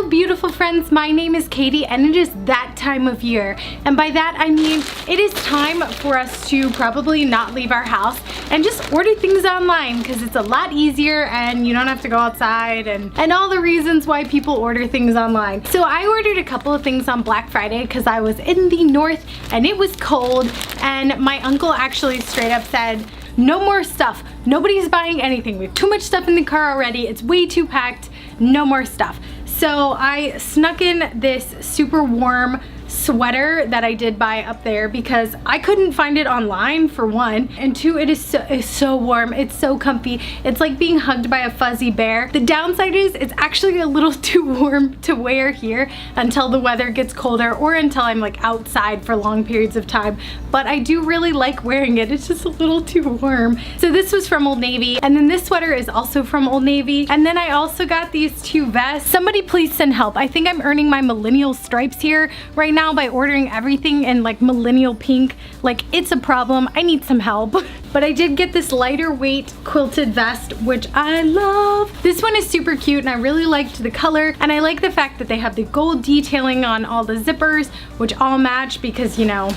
beautiful friends, my name is Katie and it is that time of year. And by that I mean it is time for us to probably not leave our house and just order things online because it's a lot easier and you don't have to go outside and all the reasons why people order things online. So I ordered a couple of things on Black Friday because I was in the north and it was cold, and my uncle actually straight up said, no more stuff. Nobody's buying anything. We have too much stuff in the car already. It's way too packed. No more stuff. So I snuck in this super warm sweater that I did buy up there because I couldn't find it online, for one, and two, it's so warm. It's so comfy. It's like being hugged by a fuzzy bear. The downside is it's actually a little too warm to wear here until the weather gets colder or until I'm like outside for long periods of time, but I do really like wearing it. It's just a little too warm. So this was from Old Navy, and then this sweater is also from Old Navy, and then I also got these two vests. Somebody please send help. I think I'm earning my millennial stripes here right now by ordering everything in like millennial pink. Like, it's a problem. I need some help. But I did get this lighter weight quilted vest, which I love. This one is super cute and I really liked the color, and I like the fact that they have the gold detailing on all the zippers, which all match because, you know,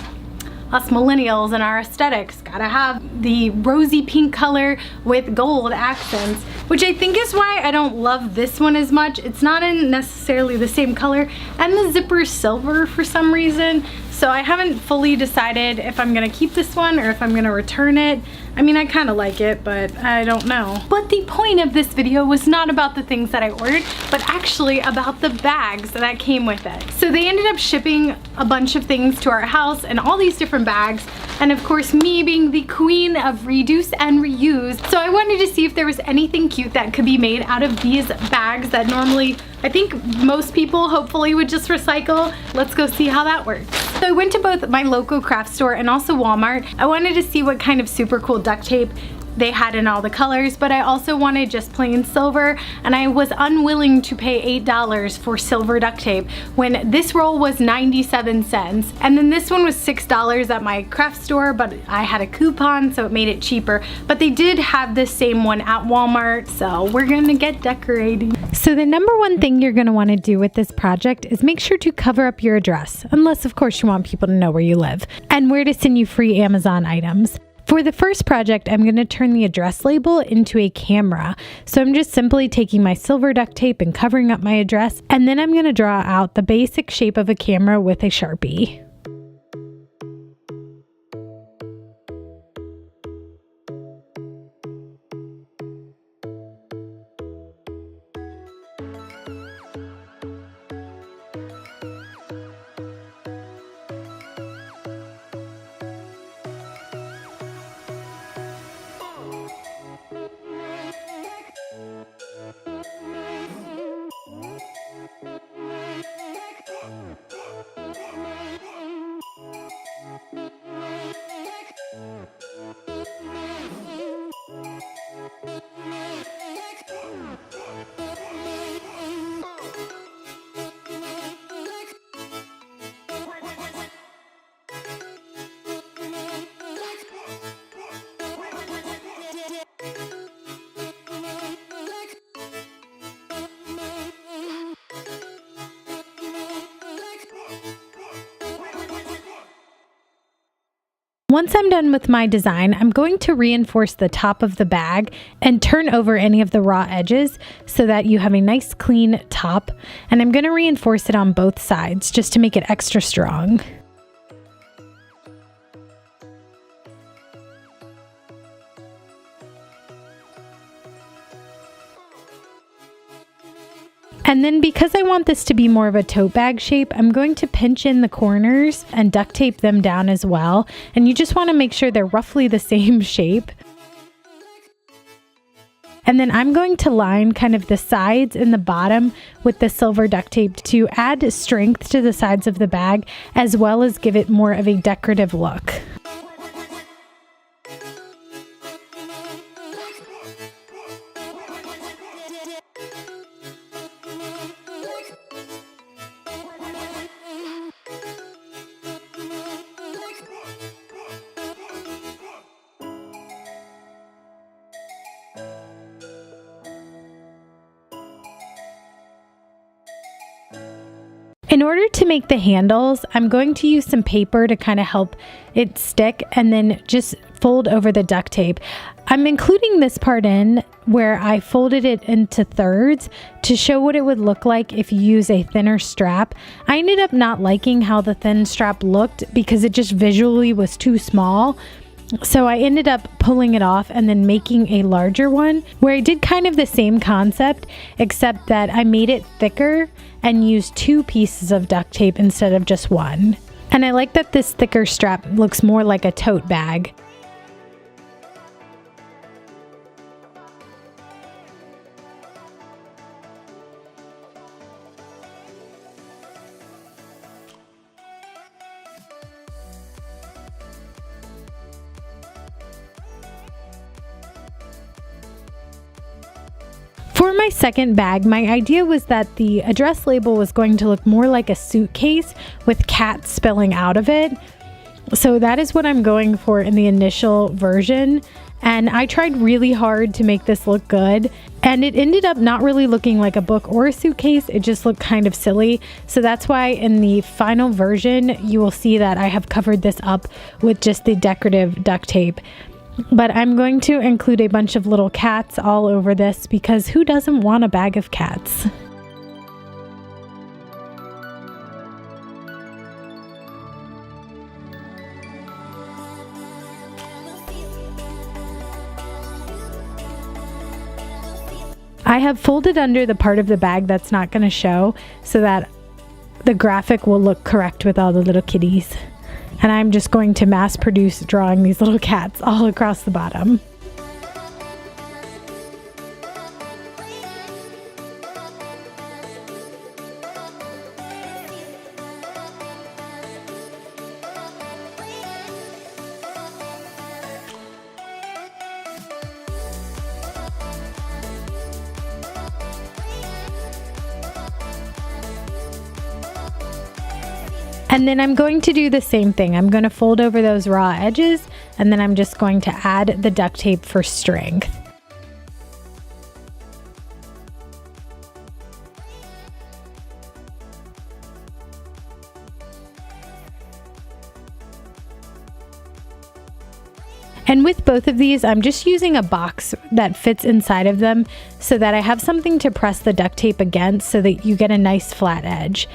us millennials and our aesthetics gotta have the rosy pink color with gold accents, which I think is why I don't love this one as much. It's not in necessarily the same color, and the zipper's silver for some reason. So I haven't fully decided if I'm gonna keep this one or if I'm gonna return it. I mean, I kind of like it, but I don't know. But the point of this video was not about the things that I ordered, but actually about the bags that came with it. So they ended up shipping a bunch of things to our house and all these different bags. And of course, me being the queen of reduce and reuse, so I wanted to see if there was anything cute that could be made out of these bags that normally I think most people hopefully would just recycle. Let's go see how that works. So I went to both my local craft store and also Walmart. I wanted to see what kind of super cool duct tape they had in all the colors, but I also wanted just plain silver, and I was unwilling to pay $8 for silver duct tape when this roll was 97 cents. And then this one was $6 at my craft store, but I had a coupon so it made it cheaper. But they did have the same one at Walmart, so we're gonna get decorating. So the number one thing you're gonna wanna do with this project is make sure to cover up your address, unless of course you want people to know where you live and where to send you free Amazon items. For the first project, I'm going to turn the address label into a camera. So I'm just simply taking my silver duct tape and covering up my address, and then I'm going to draw out the basic shape of a camera with a Sharpie. Once I'm done with my design, I'm going to reinforce the top of the bag and turn over any of the raw edges so that you have a nice clean top. And I'm going to reinforce it on both sides just to make it extra strong. And then because I want this to be more of a tote bag shape, I'm going to pinch in the corners and duct tape them down as well. And you just want to make sure they're roughly the same shape. And then I'm going to line kind of the sides and the bottom with the silver duct tape to add strength to the sides of the bag, as well as give it more of a decorative look. In order to make the handles, I'm going to use some paper to kind of help it stick and then just fold over the duct tape. I'm including this part in where I folded it into thirds to show what it would look like if you use a thinner strap. I ended up not liking how the thin strap looked because it just visually was too small. So I ended up pulling it off and then making a larger one where I did kind of the same concept, except that I made it thicker and used 2 pieces of duct tape instead of just 1. And I like that this thicker strap looks more like a tote bag. For my second bag, my idea was that the address label was going to look more like a suitcase with cats spilling out of it. So that is what I'm going for in the initial version. And I tried really hard to make this look good. And it ended up not really looking like a book or a suitcase. It just looked kind of silly. So that's why in the final version, you will see that I have covered this up with just the decorative duct tape. But I'm going to include a bunch of little cats all over this because who doesn't want a bag of cats? I have folded under the part of the bag that's not going to show so that the graphic will look correct with all the little kitties. And I'm just going to mass produce drawing these little cats all across the bottom. And then I'm going to do the same thing. I'm going to fold over those raw edges, and then I'm just going to add the duct tape for strength. And with both of these, I'm just using a box that fits inside of them so that I have something to press the duct tape against so that you get a nice flat edge.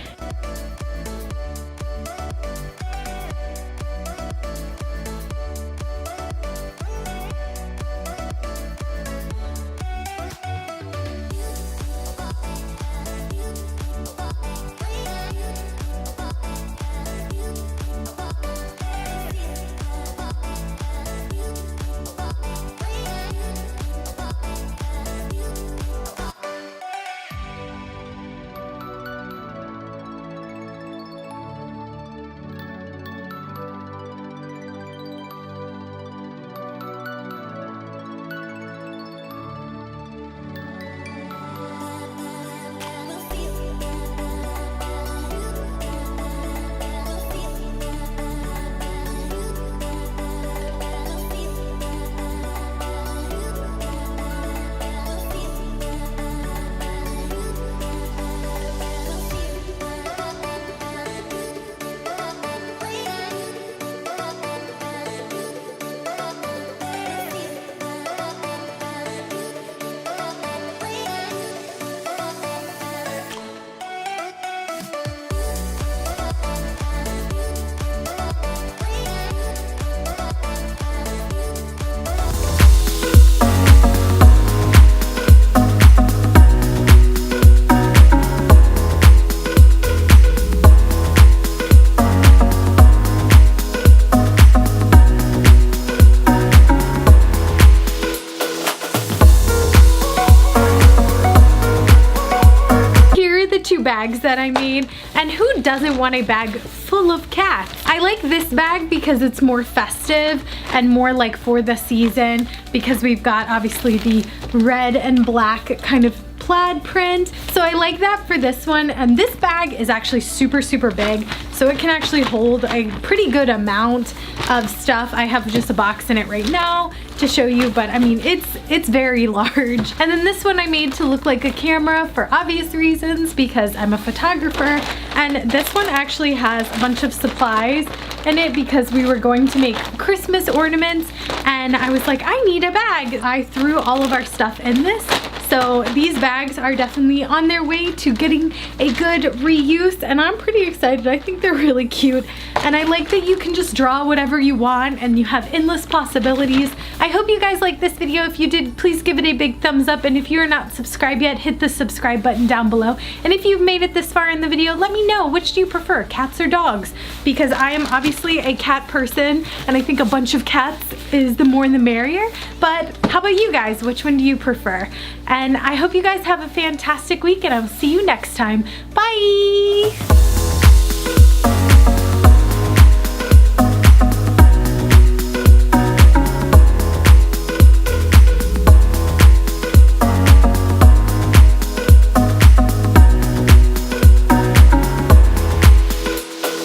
Bags that I made, and who doesn't want a bag full of cats? I like this bag because it's more festive and more like for the season, because we've got obviously the red and black kind of plaid print. So I like that for this one. And this bag is actually super, super big. So it can actually hold a pretty good amount of stuff. I have just a box in it right now to show you, but I mean, it's very large. And then this one I made to look like a camera for obvious reasons because I'm a photographer. And this one actually has a bunch of supplies in it because we were going to make Christmas ornaments and I was like, I need a bag. I threw all of our stuff in this. So these bags are definitely on their way to getting a good reuse and I'm pretty excited. I think they're really cute and I like that you can just draw whatever you want and you have endless possibilities. I hope you guys liked this video. If you did, please give it a big thumbs up, and if you're not subscribed yet, hit the subscribe button down below. And if you've made it this far in the video, let me know, which do you prefer, cats or dogs? Because I am obviously a cat person and I think a bunch of cats is the more the merrier, but how about you guys? Which one do you prefer? And I hope you guys have a fantastic week and I'll see you next time. Bye!